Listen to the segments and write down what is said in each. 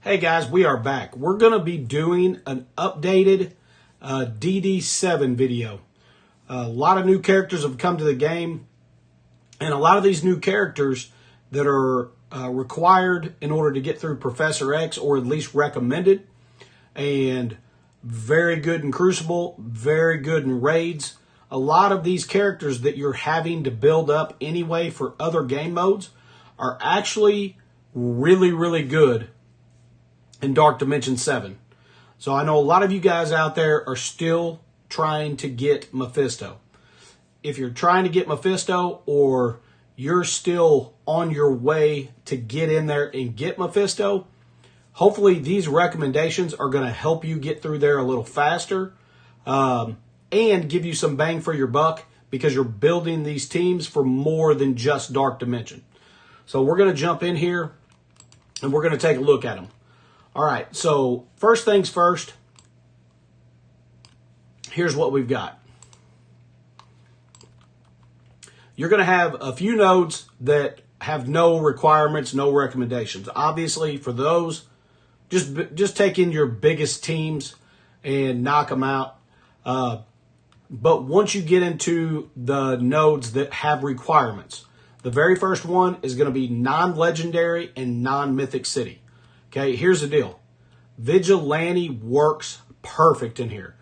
Hey guys, we are back. We're going to be doing an updated DD7 video. A lot of new characters have come to the game, and a lot of these new characters that are required in order to get through Professor X, or at least recommended, and very good in Crucible, very good in Raids. A lot of these characters that you're having to build up anyway for other game modes are actually really, really good in Dark Dimension 7. So I know a lot of you guys out there are still trying to get Mephisto. If you're trying to get Mephisto, or you're still on your way to get in there and get Mephisto, hopefully these recommendations are going to help you get through there a little faster and give you some bang for your buck, because you're building these teams for more than just Dark Dimension. So we're going to jump in here and we're going to take a look at them. All right, so first things first, here's what we've got. You're going to have a few nodes that have no requirements, no recommendations. Obviously, for those, just take in your biggest teams and knock them out. But once you get into the nodes that have requirements, the very first one is going to be non-legendary and non-mythic city. Okay, here's the deal. Vigilante works perfect in here.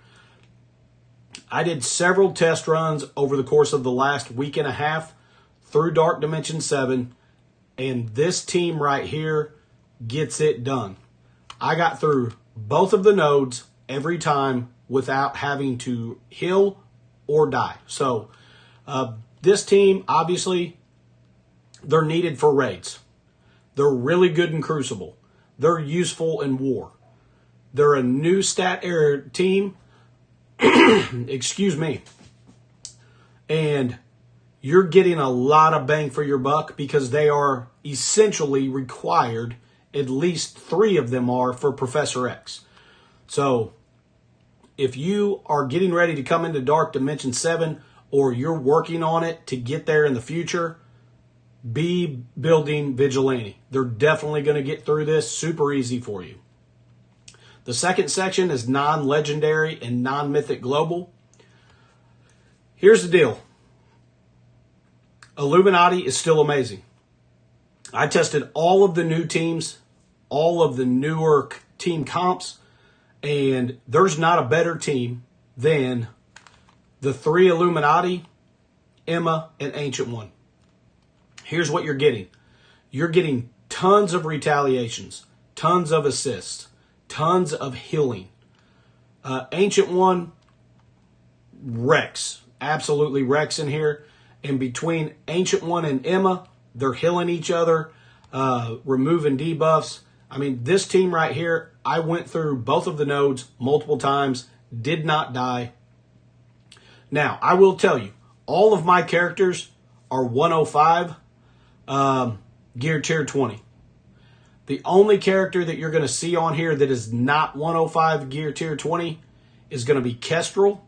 I did several test runs over the course of the last week and a half through Dark Dimension 7, and this team right here gets it done. I got through both of the nodes every time without having to heal or die. So this team, obviously, they're needed for raids. They're really good in Crucible. They're useful in war. They're a new stat error team. Excuse me. And you're getting a lot of bang for your buck, because they are essentially required. At least 3 of them are for Professor X. So if you are getting ready to come into Dark Dimension 7, or you're working on it to get there in the future, be building Vigilante. They're definitely going to get through this super easy for you. The second section is non-legendary and non-mythic global. Here's the deal. Illuminati is still amazing. I tested all of the new teams, all of the newer team comps, and there's not a better team than the 3 Illuminati, Emma, and Ancient One. Here's what you're getting. You're getting tons of retaliations, tons of assists, tons of healing. Ancient One wrecks, absolutely wrecks in here. And between Ancient One and Emma, they're healing each other, removing debuffs. I mean, this team right here, I went through both of the nodes multiple times, did not die. Now, I will tell you, all of my characters are 105. Gear tier 20. The only character that you're going to see on here that is not 105 gear tier 20 is going to be Kestrel.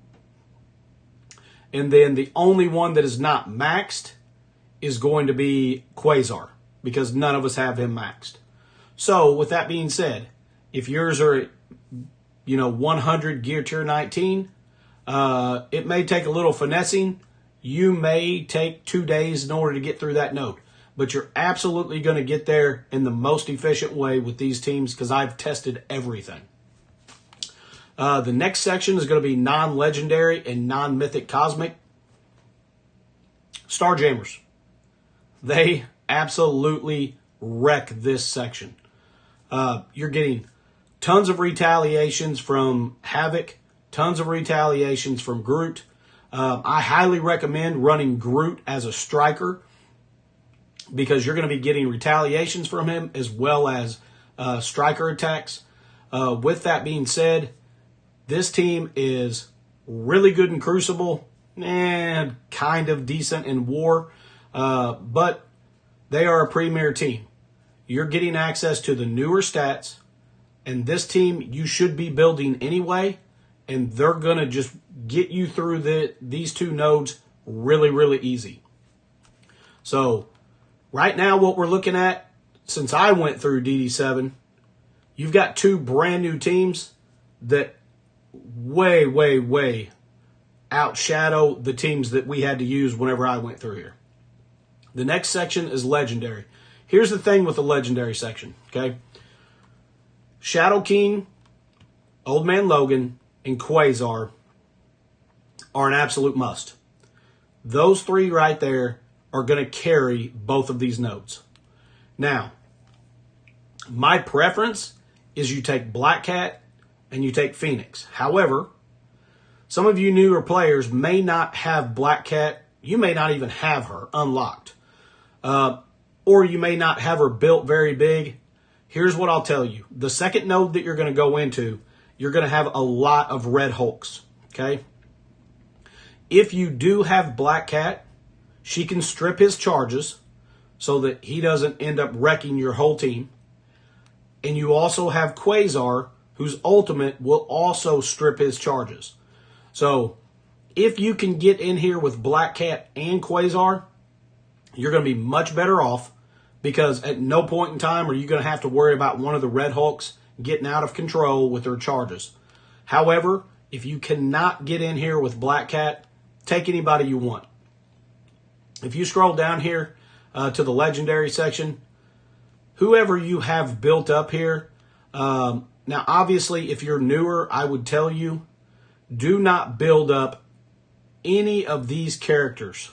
And then the only one that is not maxed is going to be Quasar, because none of us have him maxed. So with that being said, if yours are, 100 gear tier 19, it may take a little finessing. You may take 2 days in order to get through that node. But you're absolutely going to get there in the most efficient way with these teams, because I've tested everything. The next section is going to be non-legendary and non-mythic cosmic. Starjammers. They absolutely wreck this section. You're getting tons of retaliations from Havoc, tons of retaliations from Groot. I highly recommend running Groot as a striker, because you're going to be getting retaliations from him as well as striker attacks. With that being said, this team is really good in Crucible and kind of decent in War, but they are a premier team. You're getting access to the newer stats, and this team you should be building anyway, and they're going to just get you through these 2 nodes really, really easy. So right now, what we're looking at, since I went through DD7, you've got two brand new teams that way, way, way outshadow the teams that we had to use whenever I went through here. The next section is legendary. Here's the thing with the legendary section, okay? Shadow King, Old Man Logan, and Quasar are an absolute must. Those three right there are going to carry both of these nodes. Now, my preference is you take Black Cat and you take Phoenix. However, some of you newer players may not have Black Cat. You may not even have her unlocked. Or you may not have her built very big. Here's what I'll tell you. The second node that you're going to go into, you're going to have a lot of Red Hulks. Okay? If you do have Black Cat, she can strip his charges so that he doesn't end up wrecking your whole team. And you also have Quasar, whose ultimate will also strip his charges. So if you can get in here with Black Cat and Quasar, you're going to be much better off, because at no point in time are you going to have to worry about one of the Red Hulks getting out of control with their charges. However, if you cannot get in here with Black Cat, take anybody you want. If you scroll down here to the legendary section, whoever you have built up here, now obviously if you're newer, I would tell you, do not build up any of these characters.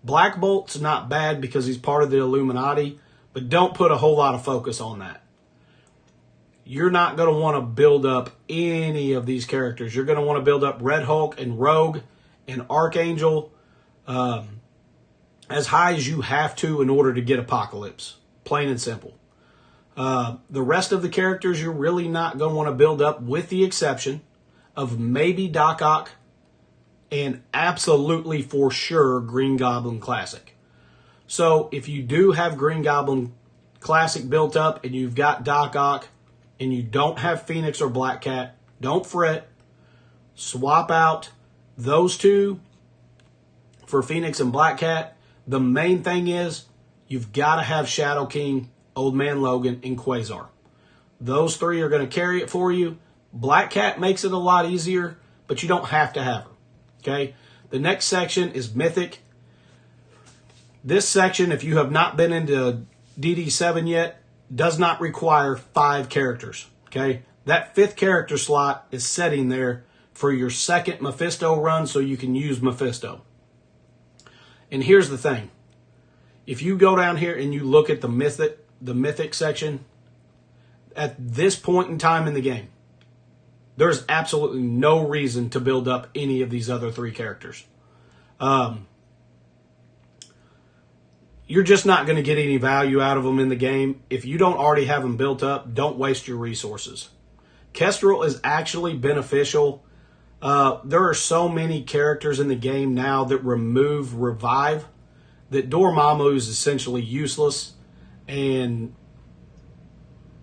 Black Bolt's not bad because he's part of the Illuminati, but don't put a whole lot of focus on that. You're not going to want to build up any of these characters. You're going to want to build up Red Hulk and Rogue and Archangel as high as you have to in order to get Apocalypse. Plain and simple. The rest of the characters you're really not going to want to build up, with the exception of maybe Doc Ock and absolutely for sure Green Goblin Classic. So if you do have Green Goblin Classic built up and you've got Doc Ock and you don't have Phoenix or Black Cat, don't fret. Swap out those two for Phoenix and Black Cat. The main thing is you've got to have Shadow King, Old Man Logan, and Quasar. Those three are going to carry it for you. Black Cat makes it a lot easier, but you don't have to have her. Okay? The next section is Mythic. This section, if you have not been into DD7 yet, does not require 5 characters. Okay? That 5th character slot is sitting there for your second Mephisto run so you can use Mephisto. And here's the thing. If you go down here and you look at the Mythic section, at this point in time in the game, there's absolutely no reason to build up any of these other 3 characters. You're just not going to get any value out of them in the game. If you don't already have them built up, don't waste your resources. Kestrel is actually beneficial. There are so many characters in the game now that remove Revive that Dormammu is essentially useless. And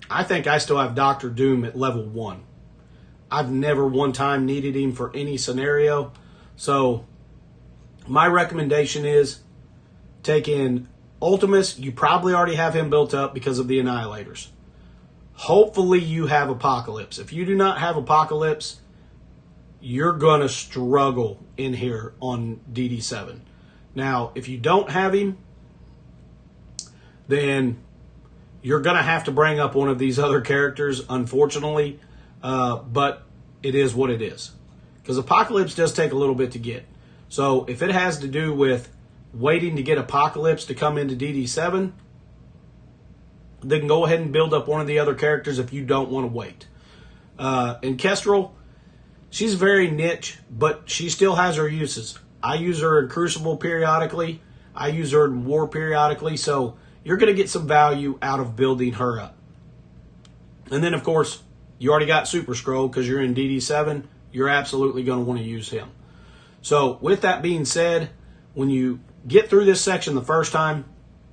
I think I still have Doctor Doom at level 1. I've never one time needed him for any scenario. So my recommendation is take in Ultimus. You probably already have him built up because of the Annihilators. Hopefully you have Apocalypse. If you do not have Apocalypse, you're going to struggle in here on DD7. Now, if you don't have him, then you're going to have to bring up one of these other characters, unfortunately. But it is what it is. Because Apocalypse does take a little bit to get. So if it has to do with waiting to get Apocalypse to come into DD7, then go ahead and build up one of the other characters if you don't want to wait. And Kestrel, she's very niche, but she still has her uses. I use her in Crucible periodically. I use her in War periodically. So you're going to get some value out of building her up. And then, of course, you already got Super Scroll because you're in DD7. You're absolutely going to want to use him. So with that being said, when you get through this section the first time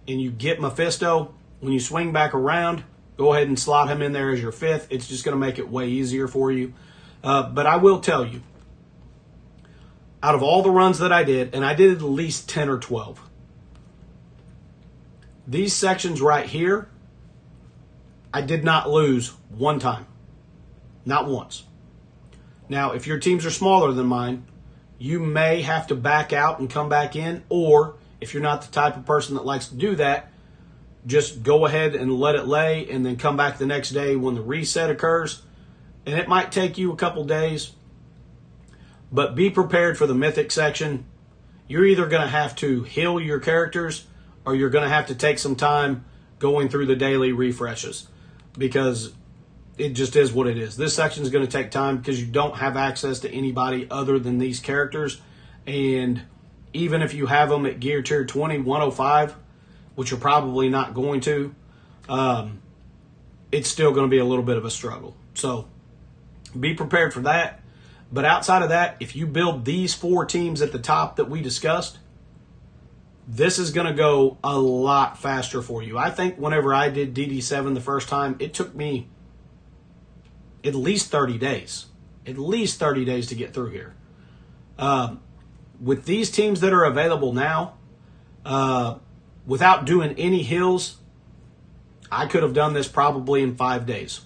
and you get Mephisto, when you swing back around, go ahead and slot him in there as your 5th. It's just going to make it way easier for you. But I will tell you, out of all the runs that I did, and I did at least 10 or 12, these sections right here I did not lose one time. Not once. Now, if your teams are smaller than mine, you may have to back out and come back in, or if you're not the type of person that likes to do that, just go ahead and let it lay and then come back the next day when the reset occurs. And it might take you a couple days, but be prepared for the Mythic section. You're either going to have to heal your characters or you're going to have to take some time going through the daily refreshes, because it just is what it is. This section is going to take time because you don't have access to anybody other than these characters. And even if you have them at gear tier 20, 105, which you're probably not going to, it's still going to be a little bit of a struggle. So be prepared for that. But outside of that, if you build these 4 teams at the top that we discussed, this is going to go a lot faster for you. I think whenever I did DD7 the first time, it took me at least 30 days. At least 30 days to get through here. With these teams that are available now, without doing any hills, I could have done this probably in 5 days.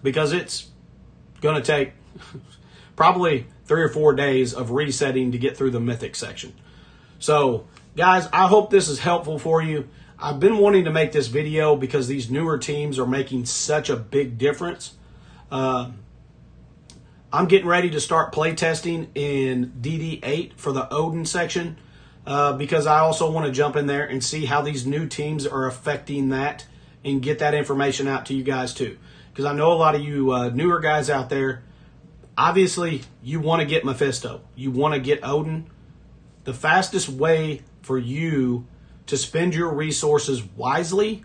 Because it's going to take probably 3 or 4 days of resetting to get through the Mythic section. So, guys, I hope this is helpful for you. I've been wanting to make this video because these newer teams are making such a big difference. I'm getting ready to start playtesting in DD8 for the Odin section, because I also want to jump in there and see how these new teams are affecting that and get that information out to you guys too. Because I know a lot of you newer guys out there, obviously you want to get Mephisto. You want to get Odin. The fastest way for you to spend your resources wisely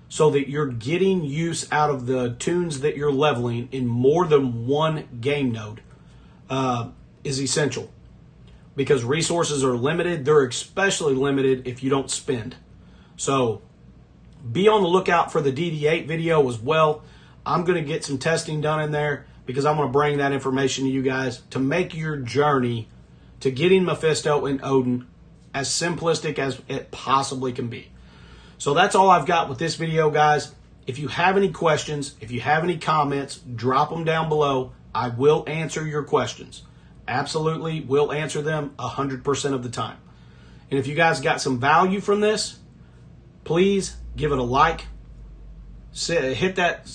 so that you're getting use out of the tunes that you're leveling in more than one game node is essential. Because resources are limited. They're especially limited if you don't spend. So be on the lookout for the DD8 video as well. I'm going to get some testing done in there because I'm going to bring that information to you guys to make your journey to getting Mephisto and Odin as simplistic as it possibly can be. So that's all I've got with this video, guys. If you have any questions, if you have any comments, drop them down below. I will answer your questions. Absolutely will answer them 100% of the time. And if you guys got some value from this, please give it a like. Hit that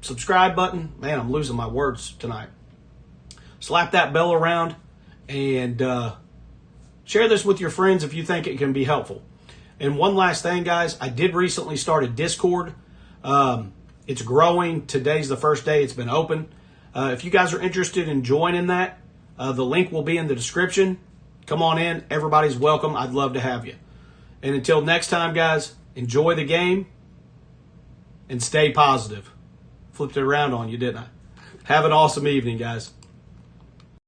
subscribe button. Man, I'm losing my words tonight. Slap that bell around and share this with your friends if you think it can be helpful. And one last thing, guys, I did recently start a Discord. It's growing. Today's the first day it's been open. If you guys are interested in joining that, the link will be in the description. Come on in. Everybody's welcome. I'd love to have you. And until next time, guys, enjoy the game and stay positive. Flipped it around on you, didn't I? Have an awesome evening, guys.